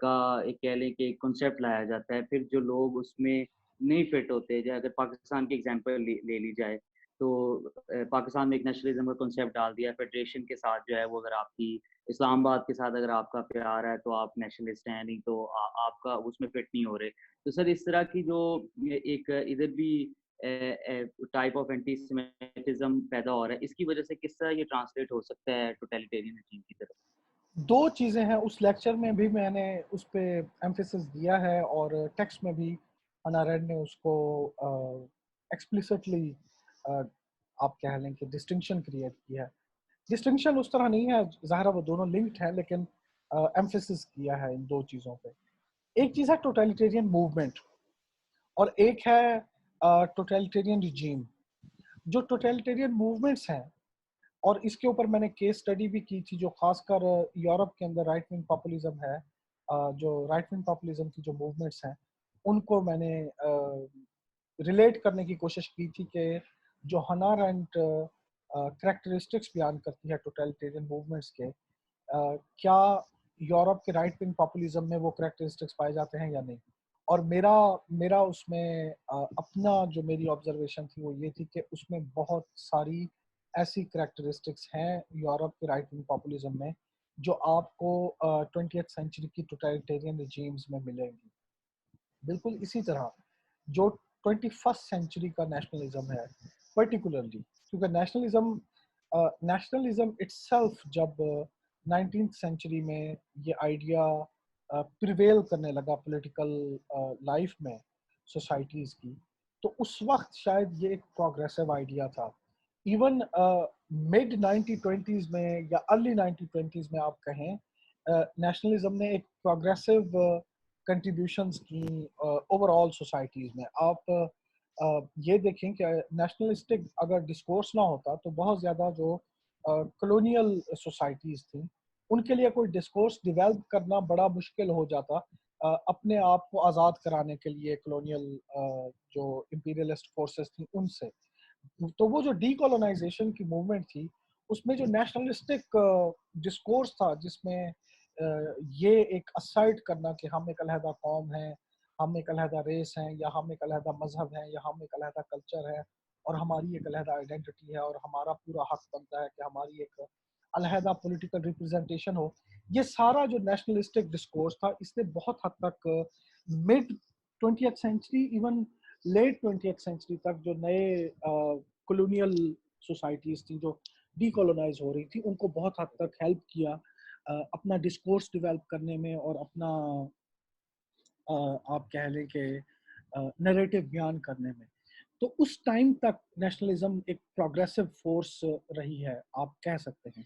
کا ایک کہہ لیں کہ کنسیپٹ لایا جاتا ہے، پھر جو لوگ اس میں نہیں فٹ ہوتے، جیسے اگر پاکستان کی ایگزامپل لے لی جائے تو پاکستان میں ایک نیشنلزم کا کنسیپٹ ڈال دیا فیڈریشن کے ساتھ، جو ہے وہ اگر آپ کی اسلام آباد کے ساتھ اگر آپ کا پیار ہے تو آپ نیشنلسٹ ہیں، نہیں تو آپ کا اس میں فٹ نہیں ہو رہے. تو سر اس طرح کی جو ایک ادھر بھی ٹائپ آف اینٹی سیمیٹزم پیدا ہو رہا ہے، اس کی وجہ سے کس طرح یہ ٹرانسلیٹ ہو سکتا ہے ٹوٹلیٹیرین رجیم کی طرف؟ دو چیزیں ہیں. اس لیکچر میں بھی میں نے اس پہ ایمفیسس دیا ہے اور ٹیکسٹ میں بھی ہنا ریڈ نے اس کو ایکسپلیسٹلی آپ کہہ لیں کہ ڈسٹنکشن کریٹ کیا ہے. ڈسٹنکشن اس طرح نہیں ہے، ظاہر وہ دونوں لنکڈ ہیں، لیکن ایمفیسس کیا ہے ان دو چیزوں پہ. ایک چیز ہے ٹوٹلیٹیرین موومنٹ اور ایک ہے ٹوٹلیٹیرین رجیم. جو ٹوٹلیٹیرین موومنٹس ہیں، اور اس کے اوپر میں نے کیس اسٹڈی بھی کی تھی، جو خاص کر یورپ کے اندر رائٹ ونگ پاپولزم ہے، جو رائٹ ونگ پاپولزم کی جو موومنٹس ہیں ان کو میں نے ریلیٹ کرنے کی کوشش کی تھی کہ جو ہنا رینٹ کریکٹرسٹکس بیان کرتی ہے ٹوٹلیٹیرین موومنٹس کے، کیا یورپ کے رائٹ ونگ پاپولزم میں وہ کریکٹرسٹکس پائے جاتے ہیں یا نہیں. اور میرا اس میں اپنا جو میری آبزرویشن تھی وہ یہ تھی کہ اس میں بہت ساری ایسی کریکٹرسٹکس ہیں یورپ کے رائٹ ونگ پاپولزم میں جو آپ کو 20th سینچری کی ٹوٹلیٹیرین رجیمز میں ملیں گی. بالکل اسی طرح جو 21st سینچری کا نیشنلزم ہے پرٹیکولرلی، کیونکہ نیشنلزم اٹسیلف جب 19th سینچری میں یہ آئیڈیا پریویل کرنے لگا پولیٹیکل لائف میں سوسائٹیز کی، تو اس وقت شاید یہ ایک پروگریسو آئیڈیا تھا. ایون مڈ 1920s میں یا ارلی 1920s میں آپ کہیں، نیشنلزم نے ایک پروگریسو کنٹریبیوشنز کی اوور آل سوسائٹیز میں. آپ یہ دیکھیں کہ نیشنلسٹک اگر ڈسکورس نہ ہوتا تو بہت زیادہ جو کلونیل سوسائٹیز تھیں ان کے لیے کوئی ڈسکورس ڈیولپ کرنا بڑا مشکل ہو جاتا اپنے آپ کو آزاد کرانے کے لیے کلونیل جو امپیریلسٹ فورسز تھیں ان سے. تو وہ جو ڈی کولونائزیشن کی موومنٹ تھی اس میں جو نیشنلسٹک ڈسکورس تھا، جس میں یہ ایک اسائٹ کرنا کہ ہم ایک علیحدہ قوم ہیں، ہم ایک علیحدہ ریس ہیں، یا ہم ایک علیحدہ مذہب ہیں، یا ہم ایک علیحدہ کلچر ہے، اور ہماری ایک علیحدہ آئیڈینٹی ہے، اور ہمارا پورا حق بنتا ہے کہ ہماری ایک علیحدہ پولیٹیکل ریپرزنٹیشن ہو. یہ سارا جو نیشنلسٹک ڈسکورس تھا اس نے بہت حد تک mid 20th century even late 20th century تک جو نئے کلونیل سوسائٹیز تھیں جو ڈی کولونائز ہو رہی تھی ان کو بہت حد تک ہیلپ کیا اپنا ڈسکورس ڈیولپ کرنے میں اور اپنا آپ کہہ لیں کہ نیریٹو بیان کرنے میں. تو اس ٹائم تک نیشنلزم ایک پروگریسو فورس رہی ہے آپ کہہ سکتے ہیں.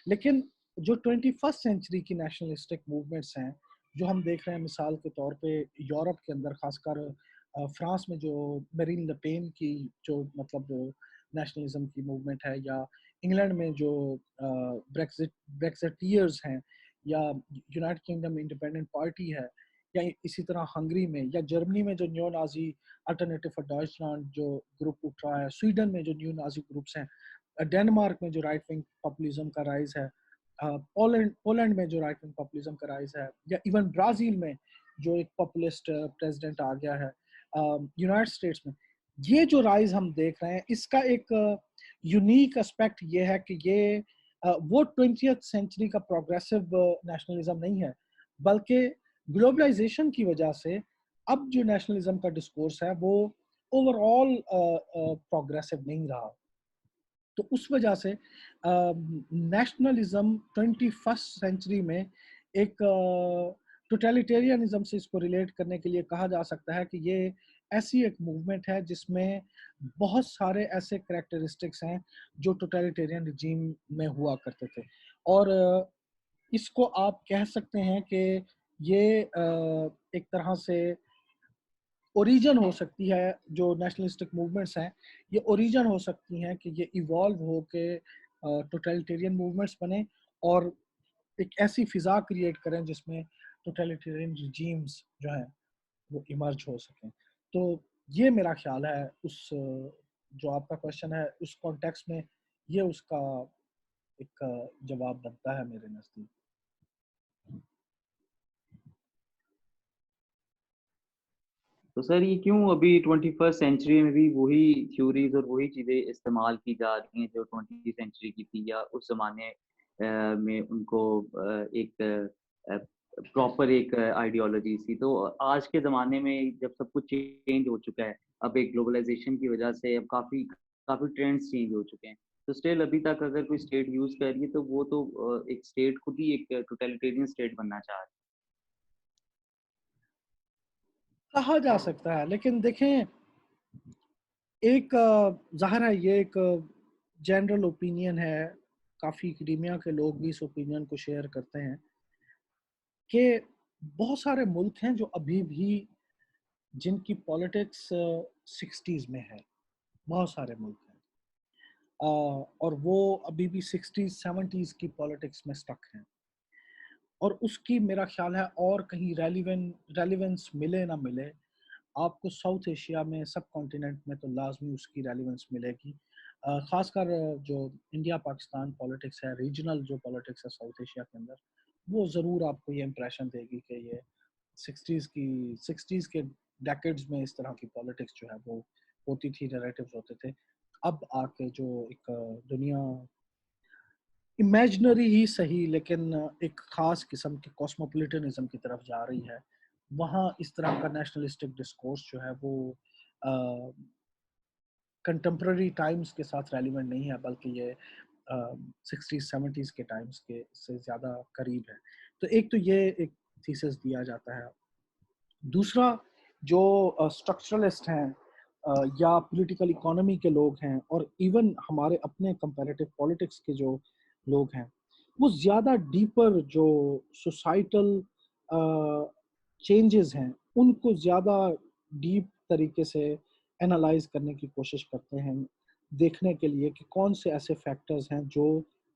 لیکن جو 21st سینچری کی نیشنلسٹک موومنٹس ہیں جو ہم دیکھ رہے ہیں، مثال کے طور پہ یورپ کے اندر خاص کر فرانس میں جو میرین لپین کی جو مطلب نیشنلزم کی موومنٹ ہے، یا انگلینڈ میں جو بریکزٹیئرز ہیں، یا یونائٹڈ کنگڈم انڈیپینڈنٹ پارٹی ہے، یا اسی طرح ہنگری میں، یا جرمنی میں جو نیو نازی الٹرنیٹو فار ڈائچلینڈ جو گروپ اٹھ رہا ہے، سویڈن میں جو نیو نازی گروپس ہیں، ڈینمارک میں جو رائٹ ونگ پاپولزم کا رائز ہے، پولینڈ میں جو رائٹ ونگ پاپولزم کا رائز ہے، یا ایون برازیل میں جو ایک پاپولسٹ پریزیڈنٹ آ گیا ہے، یونائٹڈ اسٹیٹس میں. یہ جو رائز ہم دیکھ رہے ہیں اس کا ایک یونیک اسپیکٹ یہ ہے کہ یہ وہ 20th سینچری کا پروگریسو نیشنلزم نہیں ہے، بلکہ گلوبلائزیشن کی وجہ سے اب جو نیشنلزم کا ڈسکورس ہے وہ اوور آل پروگریسو نہیں رہا. تو اس وجہ سے نیشنلزم 21st سینچری میں ایک ٹوٹلیٹیرینزم سے اس کو ریلیٹ کرنے کے لیے کہا جا سکتا ہے کہ یہ ایسی ایک موومنٹ ہے جس میں بہت سارے ایسے کریکٹرسٹکس ہیں جو ٹوٹلیٹیرین رجیم میں ہوا کرتے تھے. اور اس کو آپ کہہ سکتے ہیں کہ یہ ایک طرح سے اوریجن ہو سکتی ہے، جو نیشنلسٹک موومنٹس ہیں یہ اوریجن ہو سکتی ہیں کہ یہ ایوالو ہو کے ٹوٹلیٹیرین موومنٹس بنے اور ایک ایسی فضا کریٹ کریں جس میں ٹوٹلیٹیرین رجیمز جو ہیں وہ ایمرج ہو سکیں. تو یہ میرا خیال ہے اس جو آپ کا کوشچن ہے اس کانٹیکس میں یہ اس کا ایک جواب بنتا ہے میرے نزدیک. تو سر یہ کیوں ابھی 21 سینچری میں بھی وہی تھیوریز اور وہی چیزیں استعمال کی جا رہی ہیں جو 20 سینچری کی تھی، یا اس زمانے میں ان کو ایک پراپر ایک آئیڈیالوجی تھی؟ تو آج کے زمانے میں جب سب کچھ چینج ہو چکا ہے، اب ایک گلوبلائزیشن کی وجہ سے اب کافی کافی ٹرینڈس چینج ہو چکے ہیں، تو اسٹل ابھی تک اگر کوئی اسٹیٹ یوز کر رہی ہے تو وہ تو ایک اسٹیٹ خود ہی ایک ٹوٹلیٹیرین اسٹیٹ بننا چاہ رہی ہے۔ کہا جا سکتا ہے، لیکن دیکھیں ایک ظاہر ہے یہ ایک جنرل اوپینین ہے، کافی اکیڈیمیا کے لوگ بھی اس اوپینین کو شیئر کرتے ہیں کہ بہت سارے ملک ہیں جو ابھی بھی جن کی پالیٹکس 60s میں ہے، بہت سارے ملک ہیں اور وہ ابھی بھی 60s 70s کی پالیٹکس میں سٹک ہیں، اور اس کی میرا خیال ہے اور کہیں ریلیونس ملے نہ ملے، آپ کو ساؤتھ ایشیا میں سب کانٹیننٹ میں تو لازمی اس کی ریلیونس ملے گی، خاص کر جو انڈیا پاکستان پالیٹکس ہے، ریجنل جو پالیٹکس ہے ساؤتھ ایشیا کے اندر، وہ ضرور آپ کو یہ امپریشن دے گی کہ یہ 60s کے ڈیکیڈز میں اس طرح کی پالیٹکس جو ہے وہ ہوتی تھی، نیریٹیوز ہوتے تھے۔ اب آ کے جو ایک دنیا امیجنری ہی صحیح لیکن ایک خاص قسم کے کاسموپولیٹنزم کی طرف جا رہی ہے، وہاں اس طرح کا نیشنلسٹک ڈسکورس جو ہے وہ کنٹمپرری ٹائمز کے ساتھ ریلیونٹ نہیں ہے، بلکہ یہ 60s 70s کے ٹائمز کے سے زیادہ قریب ہے۔ تو ایک تو یہ ایک تھیسس دیا جاتا ہے۔ دوسرا جو اسٹرکچرلسٹ ہیں یا پولیٹیکل اکانومی کے لوگ ہیں، اور ایون ہمارے اپنے کمپیریٹیو پالیٹکس کے جو لوگ ہیں، وہ زیادہ ڈیپر جو سوسائٹل چینجز ہیں ان کو زیادہ ڈیپ طریقے سے انالائز کرنے کی کوشش کرتے ہیں، دیکھنے کے لیے کہ کون سے ایسے فیکٹرز ہیں جو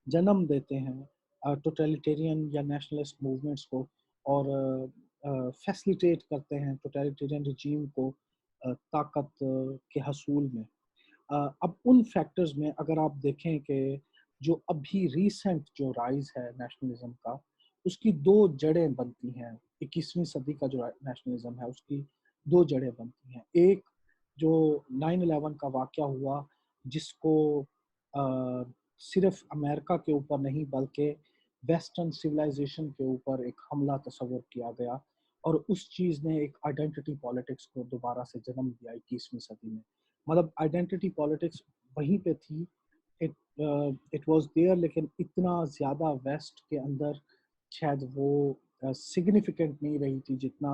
جنم دیتے ہیں ٹوٹلیٹیرین یا نیشنلسٹ موومنٹس کو، اور فیسلیٹیٹ کرتے ہیں ٹوٹلیٹیرین رجیم کو طاقت کے حصول میں۔ اب ان فیکٹرز میں اگر آپ دیکھیں کہ جو ابھی ریسنٹ جو رائز ہے نیشنلزم کا، اس کی دو جڑیں بنتی ہیں، 21ویں صدی کا جو نیشنلزم ہے اس کی دو جڑیں بنتی ہیں۔ ایک جو 9/11 کا واقعہ ہوا، جس کو صرف امریکہ کے اوپر نہیں بلکہ ویسٹرن سویلائزیشن کے اوپر ایک حملہ تصور کیا گیا، اور اس چیز نے ایک آئیڈینٹی پالیٹکس کو دوبارہ سے جنم دیا 21ویں صدی میں۔ مطلب آئیڈینٹی پالیٹکس وہیں پہ تھی، اٹ واز دیئر، لیکن اتنا زیادہ ویسٹ کے اندر شاید وہ سگنیفیکنٹ نہیں رہی تھی جتنا،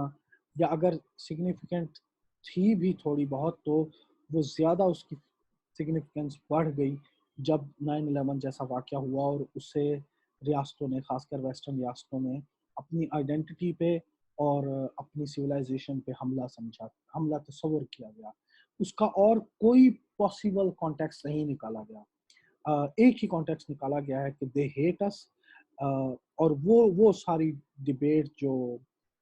یا اگر سگنیفیکنٹ تھی بھی تھوڑی بہت تو وہ زیادہ اس کی سگنیفیکنس بڑھ گئی جب 9/11 جیسا واقعہ ہوا، اور اس سے ریاستوں نے، خاص کر ویسٹرن ریاستوں نے، اپنی آئیڈینٹی پہ اور اپنی سویلائزیشن پہ حملہ تصور کیا گیا۔ اس کا اور کوئی پاسبل کانٹیکس نہیں نکالا گیا، ایک ہی کانٹیکس نکالا گیا ہے کہ دے ہیٹ اس، اور وہ ساری ڈیبیٹ جو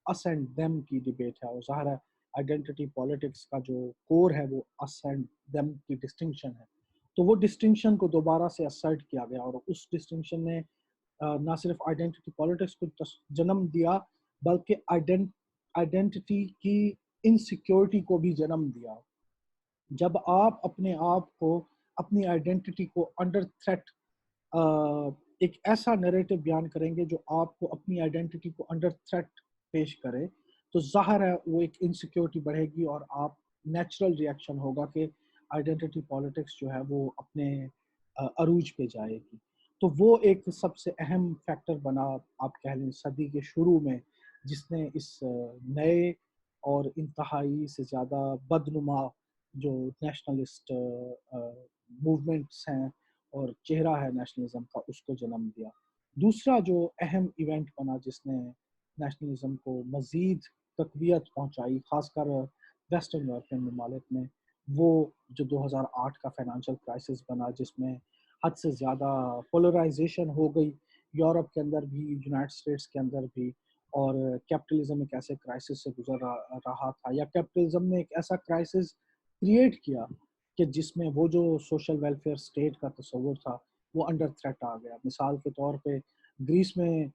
اس اینڈ دیم کی ڈیبیٹ ہے، اور ظاہر ہے آئیڈینٹی پالیٹکس کا جو کور ہے وہ اس اینڈ دیم کی ڈسٹنکشن ہے، تو وہ ڈسٹنکشن کو دوبارہ سے اسرٹ کیا گیا، اور اس ڈسٹنکشن نے نہ صرف آئیڈینٹی پالیٹکس کو جنم دیا بلکہ آئیڈینٹی کی انسیکیورٹی کو بھی جنم دیا۔ جب آپ اپنے آپ کو، اپنی آئیڈینٹی کو انڈر تھریٹ ایک ایسا نیریٹو بیان کریں گے جو آپ کو اپنی آئیڈینٹی کو انڈر تھریٹ پیش کرے، تو ظاہر ہے وہ ایک انسیکیورٹی بڑھے گی، اور آپ نیچرل ریئیکشن ہوگا کہ آئیڈینٹی پالیٹکس جو ہے وہ اپنے عروج پہ جائے گی۔ تو وہ ایک سب سے اہم فیکٹر بنا، آپ کہہ لیں صدی کے شروع میں، جس نے اس نئے اور انتہائی سے زیادہ بدنما جو نیشنلسٹ موومنٹس ہیں اور چہرہ ہے نیشنلزم کا، اس کو جنم دیا۔ دوسرا جو اہم ایونٹ بنا جس نے نیشنلزم کو مزید تقویت پہنچائی، خاص کر ویسٹرن یورپین ممالک میں، وہ جو 2008 کا فائنانشل کرائسس بنا، جس میں حد سے زیادہ پولرائزیشن ہو گئی، یورپ کے اندر بھی، یونائٹڈ اسٹیٹس کے اندر بھی، اور کیپٹلزم ایک ایسے کرائسس سے گزر رہا تھا، یا کیپٹلزم نے ایک ایسا کرائسس کریٹ کیا کہ جس میں وہ جو سوشل ویلفیئر اسٹیٹ کا تصور تھا وہ انڈر تھریٹ آ گیا۔ مثال کے طور پہ گریس میں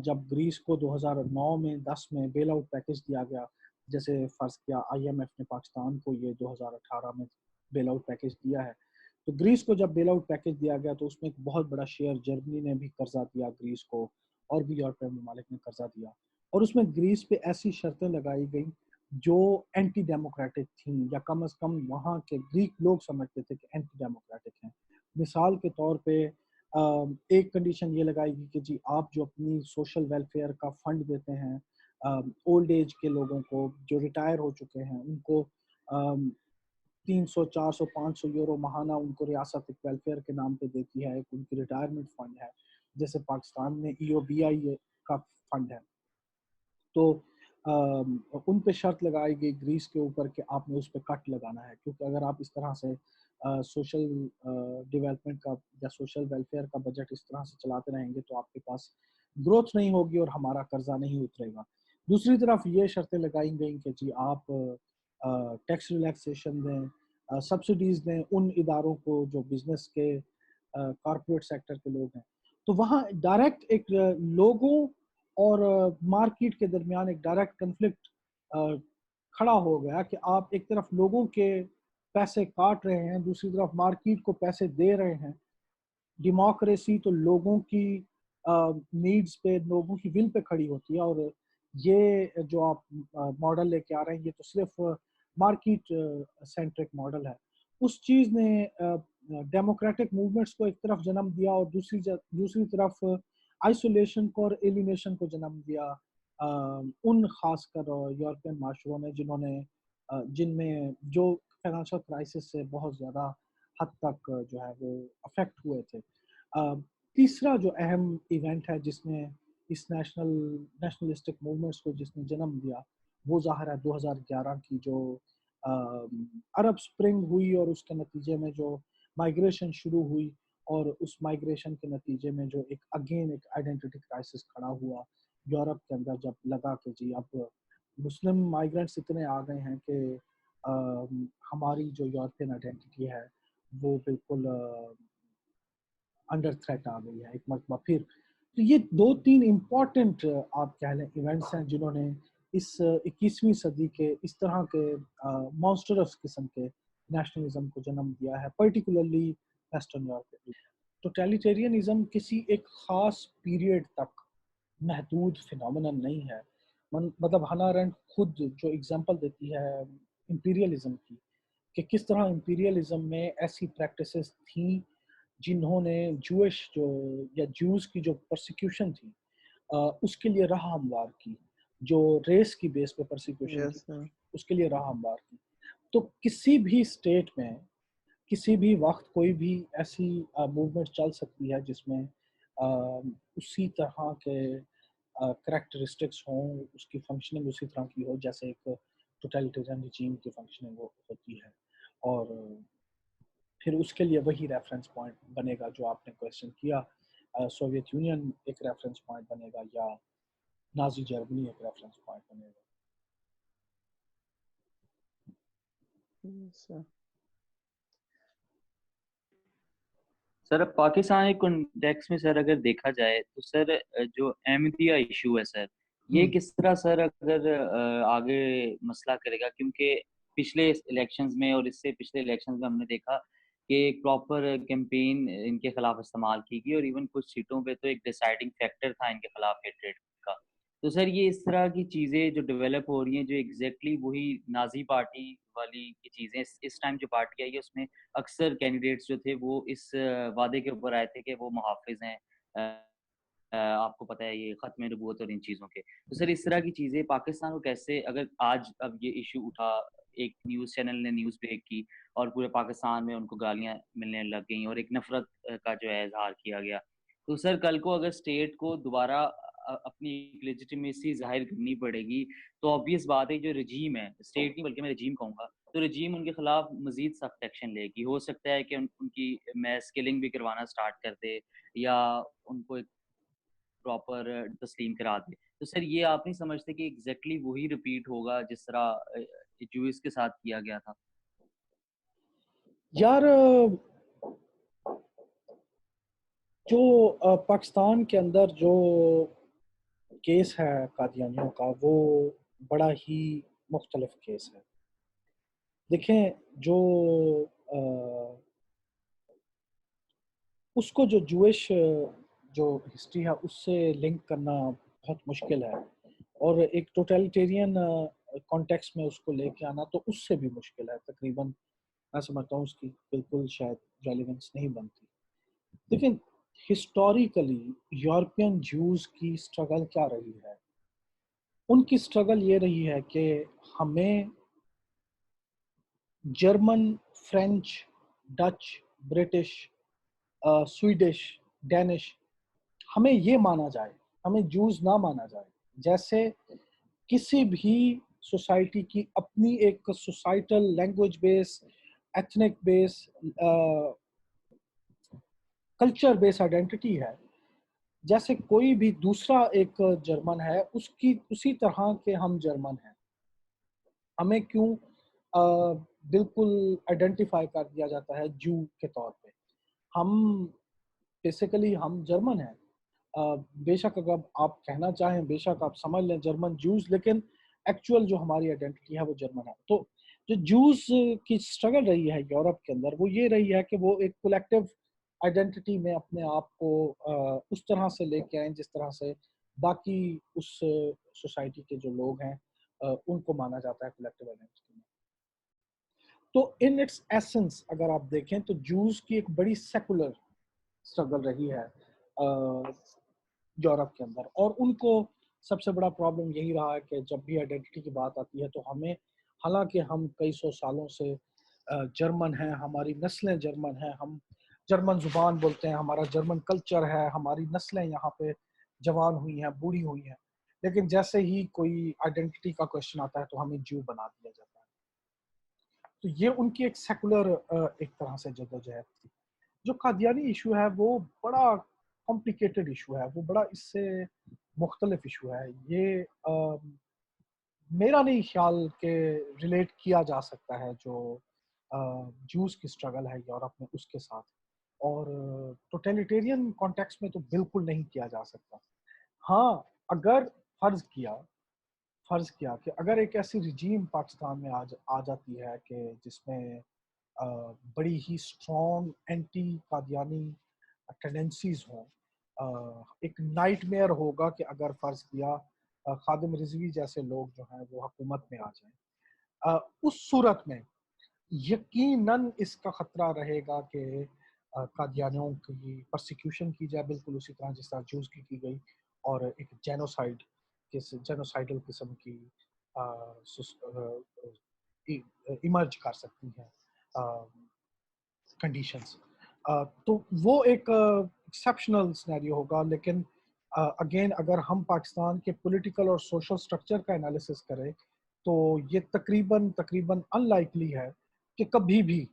جب گریس کو 2009 میں 10 میں بیل آؤٹ پیکج دیا گیا، جیسے فرض کیا IMF نے پاکستان کو یہ 2018 میں بیل آؤٹ پیکج دیا ہے، تو گریس کو جب بیل آؤٹ پیکج دیا گیا تو اس میں ایک بہت بڑا شیئر جرمنی نے بھی قرضہ دیا گریس کو، اور بھی یورپین ممالک نے قرضہ دیا، اور اس میں گریس پہ ایسی شرطیں لگائی گئیں جو اینٹی ڈیموکریٹک تھیں، یا کم از کم وہاں کے گریک لوگ سمجھتے تھے کہ اینٹی ڈیموکریٹک ہیں۔ مثال کے طور پہ ایک کنڈیشن یہ لگائی گئی کہ جی آپ جو اپنی سوشل ویلفیئر کا فنڈ دیتے ہیں اولڈ ایج کے لوگوں کو جو ریٹائر ہو چکے ہیں، ان کو 300 400 500 یورو ماہانہ ان کو ریاست ایک ویلفیئر کے نام پہ دیتی ہے، ایک ان کی ریٹائرمنٹ فنڈ ہے، جیسے پاکستان میں EOBI کا فنڈ ہے۔ تو ان پہ شرط لگائی گئی گریس کے اوپر کہ آپ نے اس پہ کٹ لگانا ہے، کیونکہ اگر آپ اس طرح سے سوشل ڈیولپمنٹ کا یا سوشل ویلفیئر کا بجٹ اس طرح سے چلاتے رہیں گے تو آپ کے پاس گروتھ نہیں ہوگی اور ہمارا قرضہ نہیں اترے گا۔ دوسری طرف یہ شرطیں لگائی گئیں کہ جی آپ ٹیکس ریلیکسیشن دیں، سبسڈیز دیں ان اداروں کو جو بزنس کے کارپوریٹ سیکٹر کے لوگ ہیں۔ تو وہاں ڈائریکٹ ایک لوگوں اور مارکیٹ کے درمیان ایک ڈائریکٹ کنفلکٹ کھڑا ہو گیا کہ آپ ایک طرف لوگوں کے پیسے کاٹ رہے ہیں، دوسری طرف مارکیٹ کو پیسے دے رہے ہیں۔ ڈیموکریسی تو لوگوں کی نیڈز پہ، لوگوں کی ول پہ کھڑی ہوتی ہے، اور یہ جو آپ ماڈل لے کے آ رہے ہیں یہ تو صرف مارکیٹ سینٹرک ماڈل ہے۔ اس چیز نے ڈیموکریٹک موومنٹس کو ایک طرف جنم دیا اور دوسری طرف آئسولیشن کو اور ایلینیشن کو جنم دیا ان خاص کر یورپین معاشروں نے جن میں جو فائنانشل کرائسس سے بہت زیادہ حد تک جو ہے وہ افیکٹ ہوئے تھے۔ تیسرا جو اہم ایونٹ ہے جس نے اس نیشنلسٹک موومنٹس کو جس نے جنم دیا وہ ظاہر ہے 2011 کی جو عرب سپرنگ ہوئی، اور اس کے نتیجے میں جو مائگریشن شروع ہوئی، اور اس مائگریشن کے نتیجے میں جو ایک آئیڈینٹی کرائسس کھڑا ہوا یورپ کے اندر، جب لگا کہ جی اب مسلم مائیگرنٹس اتنے آ گئے ہیں کہ ہماری جو یورپین آئیڈینٹی ہے وہ بالکل انڈر تھریٹ آ گئی ہے ایک مرتبہ پھر۔ تو یہ 2-3 امپورٹنٹ آپ کہہ لیں ایونٹس ہیں جنہوں نے اس 21ویں صدی کے اس طرح کے مانسٹرس قسم کے نیشنلزم کو جنم دیا ہے، پرٹیکولرلی ویسٹرن یورپ۔ ٹوٹلیٹیرینزم کسی ایک خاص پیریڈ تک محدود فینومینن نہیں ہے۔ مطلب ہانا ارینڈ خود جو اگزامپل دیتی ہے امپیریلزم کی، کہ کس طرح امپیریلزم میں ایسی پریکٹسز تھیں جنہوں نے جوز کی جو پرسیکیوشن تھی اس کے لیے راہ ہموار کی، جو ریس کی بیس پہ پرسیکیوشن تھی اس کے لیے راہ ہموار کی۔ تو کسی بھی اسٹیٹ میں کسی بھی وقت کوئی بھی ایسی موومنٹ چل سکتی ہے جس میں اسی طرح کے کریکٹرسٹکس ہوں، اس کی فنکشننگ اسی طرح کی ہو جیسے ایک ٹوٹلیٹیرین رجیم کی فنکشننگ ہوتی ہے، اور پھر اس کے لیے وہی ریفرنس پوائنٹ بنے گا جو آپ نے کویسچن کیا، سوویت یونین ایک ریفرنس پوائنٹ بنے گا یا نازی جرمنی ایک ریفرنس پوائنٹ بنے گا۔ سر اب پاکستان کے کنٹیکس میں سر اگر دیکھا جائے تو سر جو احمدیہ ایشو ہے سر، یہ کس طرح سر اگر آگے مسئلہ کرے گا؟ کیونکہ پچھلے الیکشنز میں اور اس سے پچھلے الیکشنز میں ہم نے دیکھا کہ ایک پراپر کیمپین ان کے خلاف استعمال کی گئی، اور ایون کچھ سیٹوں پہ تو ایک ڈیسائیڈنگ فیکٹر تھا ان کے خلاف ہیٹریٹ کا۔ تو سر یہ اس طرح کی چیزیں جو ڈیولپ ہو رہی ہیں، جو ایگزیکٹلی وہی نازی پارٹی والی کی چیزیں، اس ٹائم جو پارٹی آئی ہے اس میں اکثر کینڈیڈیٹس جو تھے وہ اس وعدے کے اوپر آئے تھے کہ وہ محافظ ہیں، آپ کو پتہ ہے یہ ختم نبوت اور ان چیزوں کے۔ تو سر اس طرح کی چیزیں پاکستان کو کیسے، اگر آج اب یہ ایشو اٹھا، ایک نیوز چینل نے نیوز بریک کی اور پورے پاکستان میں ان کو گالیاں ملنے لگ گئیں اور ایک نفرت کا جو ہے اظہار کیا گیا، تو سر کل کو اگر اسٹیٹ کو دوبارہ اپنی لیجیٹیمیسی ظاہر کرنی پڑے گی تو obvious بات ہے جو رجیم ہے، اسٹیٹ نہیں بلکہ میں رجیم کہوں گا، تو رجیم ان کے خلاف مزید سخت ایکشن لے گی۔ ہو سکتا ہے کہ ان کی میس کلنگ بھی کروانا سٹارٹ کر دے یا ان کو ایک پراپر تسلیم کرا دے۔ تو سر یہ آپ نہیں سمجھتے کہ ایگزیکٹلی وہی ریپیٹ ہوگا جس طرح جوئس کے ساتھ کیا گیا تھا؟ یار جو پاکستان کے اندر جو کیس ہے قادیانیوں کا وہ بڑا ہی مختلف کیس ہے. دیکھیں جو اس کو جو جوئش جو ہسٹری ہے اس سے لنک کرنا بہت مشکل ہے، اور ایک ٹوٹلیٹیرین کانٹیکس میں اس کو لے کے آنا تو اس سے بھی مشکل ہے. تقریباً میں سمجھتا ہوں اس کی بالکل شاید ریلیونس نہیں بنتی. لیکن ہسٹوریکلی یورپین جوز کی اسٹرگل کیا رہی ہے؟ ان کی اسٹرگل یہ رہی ہے کہ ہمیں German, French, Dutch, British, Swedish, Danish, ہمیں یہ مانا جائے، ہمیں جوز نہ مانا جائے. جیسے کسی بھی سوسائٹی کی اپنی ایک سوسائٹل لینگویج بیس، ایتھنک بیس، کلچر بیس آئیڈینٹی ہے، جیسے کوئی بھی دوسرا ایک جرمن ہے اس کی اسی طرح کے ہم جرمن ہیں. ہمیں کیوں بالکل آئیڈینٹیفائی کر دیا جاتا ہے جو کے طور پہ؟ ہم بیسیکلی ہم جرمن ہیں. بے شک اگر آپ کہنا چاہیں، بے شک آپ سمجھ لیں جرمن جوز، لیکن ایکچوئل جو ہماری آئیڈینٹی ہے وہ جرمن ہے. تو جو جوز کی اسٹرگل رہی ہے یورپ کے اندر وہ یہ رہی ہے کہ وہ ایک کولیکٹیو آئیڈینٹی میں اپنے آپ کو اس طرح سے لے کے آئیں جس طرح سے باقی اس سوسائٹی کے جو لوگ ہیں ان کو مانا جاتا ہے کولیکٹیو آئیڈینٹی میں. تو ان اٹس ایسنس اگر آپ دیکھیں تو جوز کی ایک بڑی سیکولر اسٹرگل رہی ہے یورپ کے اندر، اور ان کو سب سے بڑا پرابلم یہی رہا ہے کہ جب بھی آئیڈینٹی کی بات آتی ہے تو ہمیں، حالانکہ ہم کئی سو سالوں سے جرمن ہیں، ہماری نسلیں جرمن ہیں، ہم جرمن زبان بولتے ہیں، ہمارا جرمن کلچر ہے، ہماری نسلیں یہاں پہ جوان ہوئی ہیں، بوڑھی ہوئی ہیں، لیکن جیسے ہی کوئی آئیڈینٹی کا کوشچن آتا ہے تو ہمیں جو بنا دیا جاتا ہے. تو یہ ان کی ایک سیکولر ایک طرح سے جدوجہد تھی. جو قادیانی ایشو ہے وہ بڑا کمپلیکیٹڈ ایشو ہے، وہ بڑا اس سے مختلف ایشو ہے. یہ میرا نہیں خیال کہ ریلیٹ کیا جا سکتا ہے جو جوز کی اسٹرگل ہے یورپ میں اس کے ساتھ، اور ٹوٹلیٹیرین کانٹیکس میں تو بالکل نہیں کیا جا سکتا. ہاں اگر فرض کیا کہ اگر ایک ایسی رجیم پاکستان میں آ جاتی ہے کہ جس میں بڑی ہی اسٹرانگ اینٹی قادیانی ٹینڈنسیز ہوں، ایک نائٹ میئر ہوگا کہ اگر فرض کیا خادم رضوی جیسے لوگ جو ہیں وہ حکومت میں آ جائیں، اس صورت میں یقیناً اس کا خطرہ رہے گا کہ قادیانیوں کی پرسیکیوشن کی جائے بالکل اسی طرح جس طرح جوز کی گئی، اور ایک جینوسائڈل قسم کی ایمرج کر سکتی ہیں کنڈیشنز. تو وہ ایک ایکسیپشنل سینیریو ہوگا. لیکن اگین اگر ہم پاکستان کے پولیٹیکل اور سوشل سٹرکچر کا انالیسس کریں تو یہ تقریباً ان لائکلی ہے کہ کبھی بھی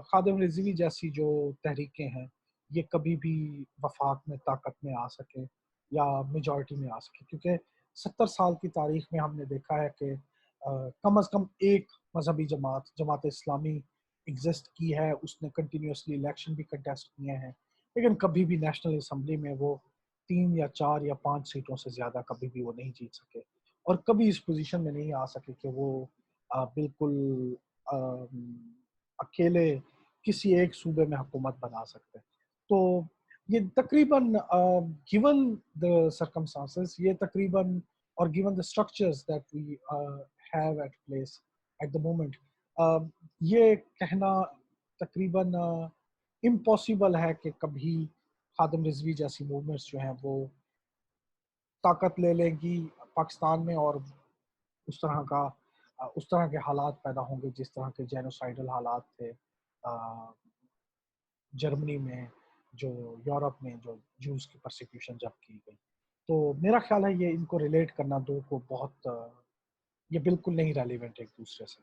خادم رضوی جیسی جو تحریکیں ہیں یہ کبھی بھی وفاق میں طاقت میں آ سکے یا میجورٹی میں آ سکے، کیونکہ 70 سال کی تاریخ میں ہم نے دیکھا ہے کہ کم از کم ایک مذہبی جماعت اسلامی ایگزسٹ کی ہے، اس نے کنٹینیوسلی الیکشن بھی کنٹیسٹ کیے ہیں، لیکن کبھی بھی نیشنل اسمبلی میں وہ 3 یا 4 یا 5 سیٹوں سے زیادہ کبھی بھی وہ نہیں جیت سکے، اور کبھی اس پوزیشن میں نہیں آ سکے کہ وہ بالکل اکیلے کسی ایک صوبے میں حکومت بنا سکتے. تو یہ تقریباً given the circumstances، یہ تقریباً اور given the structures that we have at place at the moment، یہ کہنا تقریباً امپاسبل ہے کہ کبھی خادم رضوی جیسی موومنٹس جو ہیں وہ طاقت لے لیں گی پاکستان میں، اور اس طرح کے حالات پیدا ہوں گے جس طرح کے جینوسائیڈل حالات تھے جرمنی میں، جو یورپ میں جو جوز کی پرسیکیوشن جب کی گئی. تو میرا خیال ہے یہ ان کو ریلیٹ کرنا دو کو بہت یہ بالکل نہیں ریلیونٹ ایک دوسرے سے.